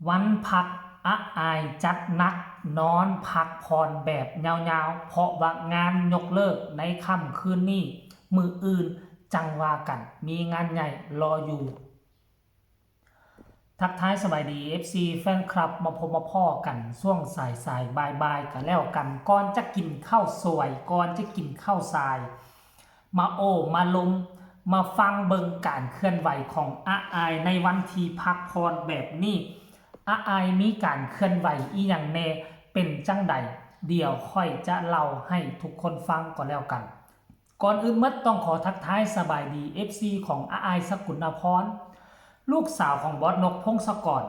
วันพักอายจัดหนักนอนพักผ่อนแบบยาวๆเพราะว่างานยกเลิกในค่ำคืนนี้มื้ออื่นจังว่ากันมีงานใหญ่รออยู่ทักทายสบายดี FC แฟนคลับมาพบมาพ่อกันช่วงสายบ่ายกันแล้วกันก่อนจะกินข้าวสวยก่อนจะกินข้าวสายมามาลมมาฟังเบิงการเคลื่อนไหวของอายในวันที่พักผ่อนแบบนี้อายมีการเคลื่อนไหวอีหยังแน่เป็นจังใดเดี๋ยวค่อยจะเล่าให้ทุกคนฟังก่อนแล้วกันก่อนอื่นมัดต้องขอทักทายสบายดี FC ของอายสกุลพรลูกสาวของบอสนกพงศกร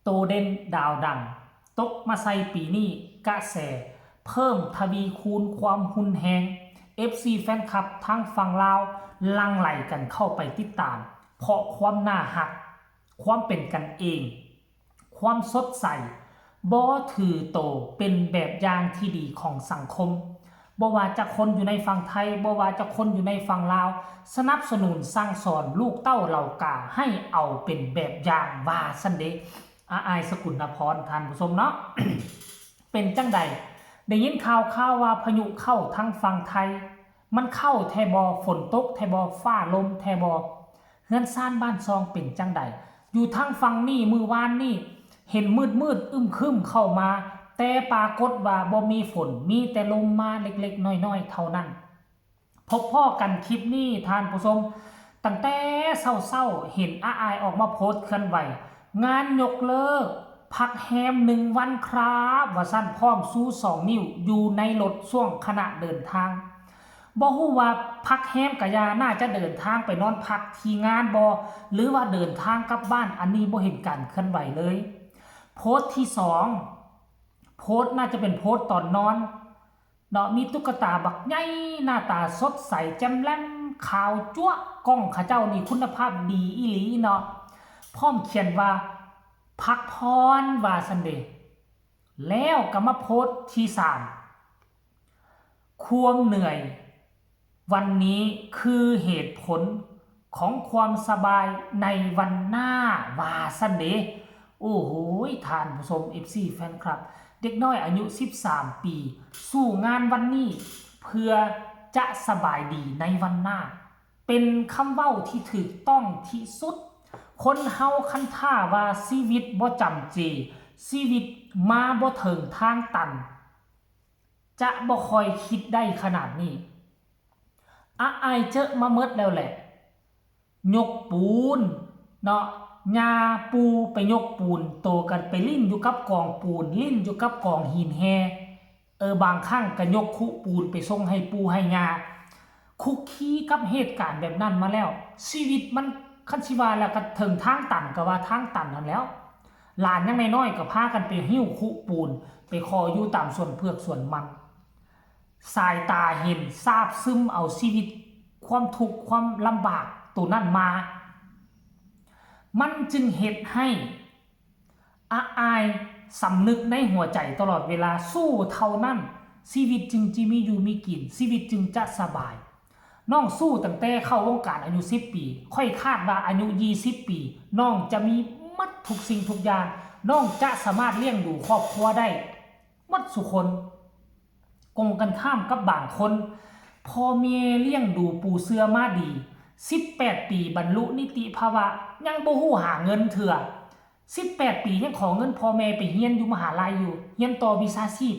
โตเด่นดาวดังตกมาใส่ปีนี้กระแสเพิ่มทวีคูณความหุนแหง FC แฟนคลับทั้งฝั่งลาวลังไหลกันเข้าไปติดตามเพราะความน่าหักความเป็นกันเองความสดใสบ่ถือโตเป็นแบบอย่างที่ดีของสังคมบ่ว่าจะคนอยู่ในฝั่งไทยบ่ว่าจะคนอยู่ในฝั่งลาวสนับสนุนสร้างสอนลูกเต้าเหล่ากาให้เอาเป็นแบบอย่างว่าซันเดอายสกุลพรท่านผู้ชมเนาะ เป็นจังใดได้ยินข่าวว่าพายุเข้าทางฝั่งไทยมันเข้าแทบอฝนตกแทบอฟ้าลมแทบอเฮือนซ่านบ้านซองเป็นจังใดอยู่ทางฝั่งนี้มือวานนี่เห็นมืดอึมครึมเข้ามาแต่ปรากฏว่าบ่มีฝนมีแต่ลมมาเล็กๆน้อยๆเท่านั้นพบพ่อกันคลิปนี้ท่านผู้ชมตั้งแต่เศร้าๆเห็นอายออกมาโพสต์เคลื่อนไหวงานยกเลิกพักแฮม1 วันครับว่าสั้นพร้อมสู้2 นิ้วอยู่ในรถช่วงขณะเดินทางบ่ฮู้ว่าพักแฮมกะยาน่าจะเดินทางไปนอนพักที่งานบ่หรือว่าเดินทางกลับบ้านอันนี้บ่เห็นการเคลื่อนไหวเลยโพสต์ที่2โพสต์น่าจะเป็นโพสต์ตอนนอนเนาะมีตุ๊กตาบักใหญ่หน้าตาสดใสแจ่มแล้มขาวจั๊วะกล้องเขาเจ้านี่คุณภาพดีอีหลีเนาะพร้อมเขียนว่าพักพรว่าซันเดย์แล้วก็มาโพสต์ที่3ความเหนื่อยวันนี้คือเหตุผลของความสบายในวันหน้าว่าซันเดย์โอ้โหท่านผู้ชม FC แฟนคลับเด็กน้อยอายุ13 ปีสู้งานวันนี้เพื่อจะสบายดีในวันหน้าเป็นคำเว้าที่ถูกต้องที่สุดคนเฮาคันท่าว่าชีวิตบ่จำเจชีวิตมาบ่ถึงทางตันจะบ่ค่อยคิดได้ขนาดนี้อายเจอมาเมิดแล้วแหละยกปูนเนาะยาปูไปยกปูนโตกันไปลิ้นอยู่กับกองปูนลิ้นอยู่กับกองหินแฮบางครั้งก็ยกคุปูนไปส่งให้ปูให้ยาคุกคีกับเหตุการณ์แบบนั้นมาแล้วชีวิตมันคันสิว่าแล้วก็ถึงทางตันก็ว่าทางตันนั่นแล้วหลานยังน้อยๆก็พากันไปหิ้วคุปูนไปคออยู่ตามส่วนเพือกส่วนมันสายตาเห็นทราบซึมเอาชีวิตความทุกข์ความลำบากตัวนั้นมามันจึงเหตุให้อายสำนึกในหัวใจตลอดเวลาสู้เท่านั้นชีวิตจึงจะมีอยู่มีกินชีวิตจึงจะสบายน้องสู้ตั้งแต่เข้าวงการอายุ10 ปีค่อยคาดว่าอายุ20 ปีน้องจะมีมัดทุกสิ่งทุกอย่างน้องจะสามารถเลี้ยงดูครอบครัวได้มัดสุคนกงกันข้ามกับบางคนพ่อแม่เลี้ยงดูปูเสือมาดี18 ปีบรรลุนิติภาวะยังบ่ฮู้หาเงินเถื่อ18 ปียังขอเงินพ่อแม่ไปเรียนอยู่มหาลัยอยู่เรียนต่อวิชาชีพ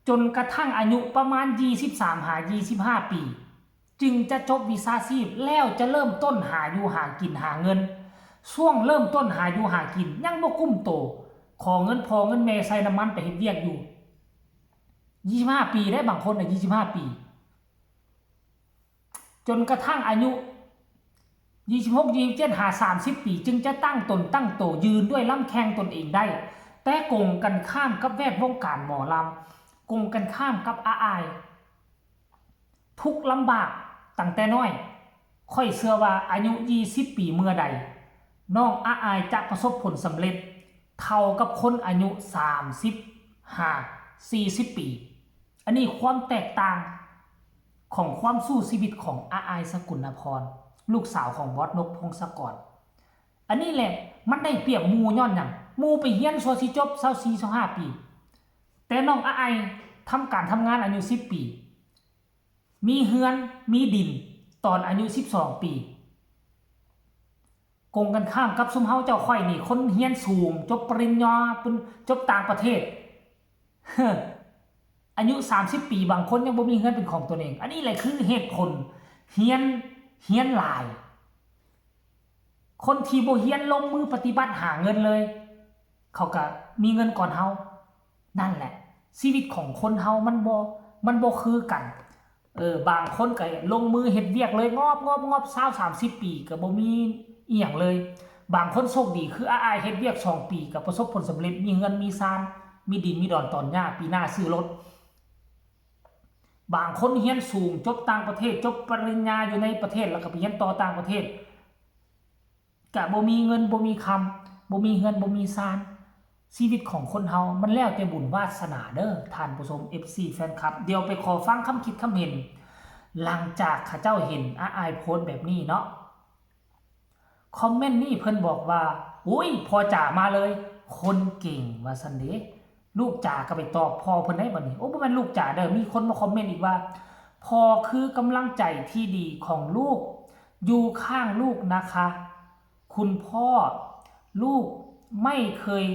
จนกระทั่งอายุประมาณ23หา25 ปีจึงจะจบวิชาชีพแล้วจะเริ่มต้นหาอยู่หากินหาเงินช่วงเริ่มต้นหาอยู่หากินยังบ่กุ้มโตขอเงินพ่อเงินแม่ใส่น้ำมันไปเฮ็ดเวียกอยู่25 ปีได้บางคนน่ะ25 ปีจนกระทั่งอายุ26 27หา30 ปีจึงจะตั้งตนตั้งโตยืนด้วยลำแข้งตนเองได้แต่โกงกันข้ามกับแวดวงการหมอลำโกงกันข้ามกับอายทุกลำบากตั้งแต่น้อยค่อยเชื่อว่าอายุ20 ปีเมื่อใดน้องอายจะประสบผลสำเร็จเท่ากับคนอายุ35 40 ปีอันนี้ความแตกต่างของความสู้ชีวิตของอายสกุลพรลูกสาวของบอสนกพงศกร อันนี้แหละมันได้เปรียบหมู่ย้อนหยังหมู่ไปเรียนสัวสิจบ24 25ปีแต่น้องอ้ายทำการทำงานอายุ10ปีมีเฮือนมีดินตอนอายุ12ปีกงกันข้ามกับซุมเฮาเจ้าค่อยนี่คนเรียนสูงจบปริญญาจบต่างประเทศอายุ30ปีบางคนยังบ่มีเงินเป็นของตัวเองอันนี้แหละคือเหตุผลเฮียนหลายคนที่บ่เฮียนลงมือปฏิบัติหาเงินเลยเขาก็มีเงินก่อนเฮานั่นแหละชีวิตของคนเฮามันบ่คือกันบางคนก็ลงมือเฮ็ดเวียกเลยงอบ20 30ปีก็บ่มีอีหยังเลยบางคนโชคดีคืออ้ายเฮ็ดเวียก2ปีก็ประสบผลสำเร็จมีเงินมีซานมีดินมีดอนตอนหญ้าปีหน้าซื้อรถบางคนเรียนสูงจบต่างประเทศจบปริญญาอยู่ในประเทศแล้วก็ไปเรียนต่อต่างประเทศก็บ่มีเงินบ่มีคำบ่มีเงินบ่มีซานชีวิตของคนเฮามันแล้วแต่บุญวาสนาเด้อท่านผู้ชม FC แฟนคลับเดี๋ยวไปขอฟังคำคิดคำเห็นหลังจากข้าเจ้าเห็นอ้ายโพสต์แบบนี้เนาะคอมเมนต์นี่เพิ่นบอกว่าอุ้ยพอจ่ามาเลยคนเก่งว่าซั่นเด้ลูกจ๋าก็ไปตอบพ่อเพิ่นได้บัดนี้โอ้บ่แม่นลูกจ๋าเด้อมีคนมาคอมเมนต์อีกว่าพ่อคือกำลังใจที่ดีของลูกอยู่ข้างลูกนะคะคุณพ่อลูกไม่เคย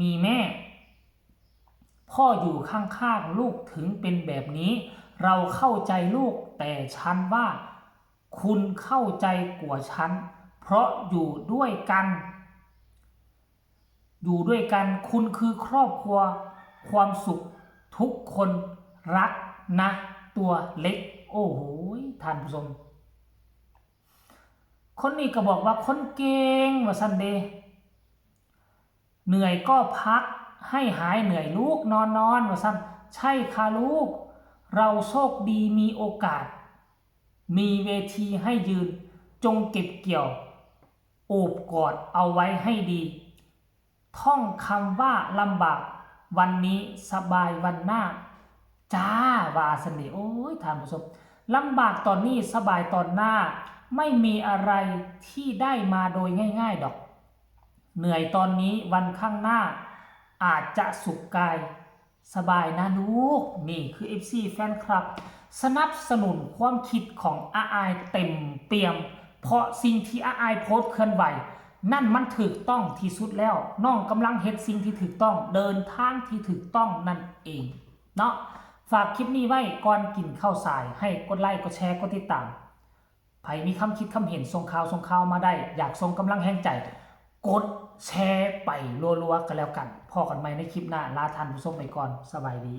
มีแม่พ่ออยู่ข้างๆลูกถึงเป็นแบบนี้เราเข้าใจลูกแต่ฉันว่าคุณเข้าใจกว่าฉันเพราะอยู่ด้วยกันคุณคือครอบครัวความสุขทุกคนรักนะตัวเล็กโอ้โหท่านผู้ชมคนนี้ก็บอกว่าคนเก่งว่าซันเดย์เหนื่อยก็พักให้หายเหนื่อยลูกนอนว่าซันใช่ค่ะลูกเราโชคดีมีโอกาสมีเวทีให้ยืนจงเก็บเกี่ยวโอบกอดเอาไว้ให้ดีท่องคำว่าลำบากวันนี้สบายวันหน้าจ้าวาสนีโอ้ยท่านผู้ชมลำบากตอนนี้สบายตอนหน้าไม่มีอะไรที่ได้มาโดยง่ายๆดอกเหนื่อยตอนนี้วันข้างหน้าอาจจะสุขกายสบายนะลูกนี่คือ FC แฟนคลับสนับสนุนความคิดของอ้ายเต็มเปี่ยมเพราะสิ่งที่อ้ายโพสต์เคลื่อนไหวนั่นมันถูกต้องที่สุดแล้วน้องกำลังเฮ็ดสิ่งที่ถูกต้องเดินทางที่ถูกต้องนั่นเองเนาะฝากคลิปนี้ไว้ก่อนกินข้าวสายให้กดไลค์กดแชร์กดติดตามใครมีคำคิดคำเห็นส่งข่าวมาได้อยากส่งกำลังแห่งใจกดแชร์ไปรัวๆกันแล้วกันพอกันใหม่ในคลิปหน้าลาท่านผู้ชมไปก่อนสบายดี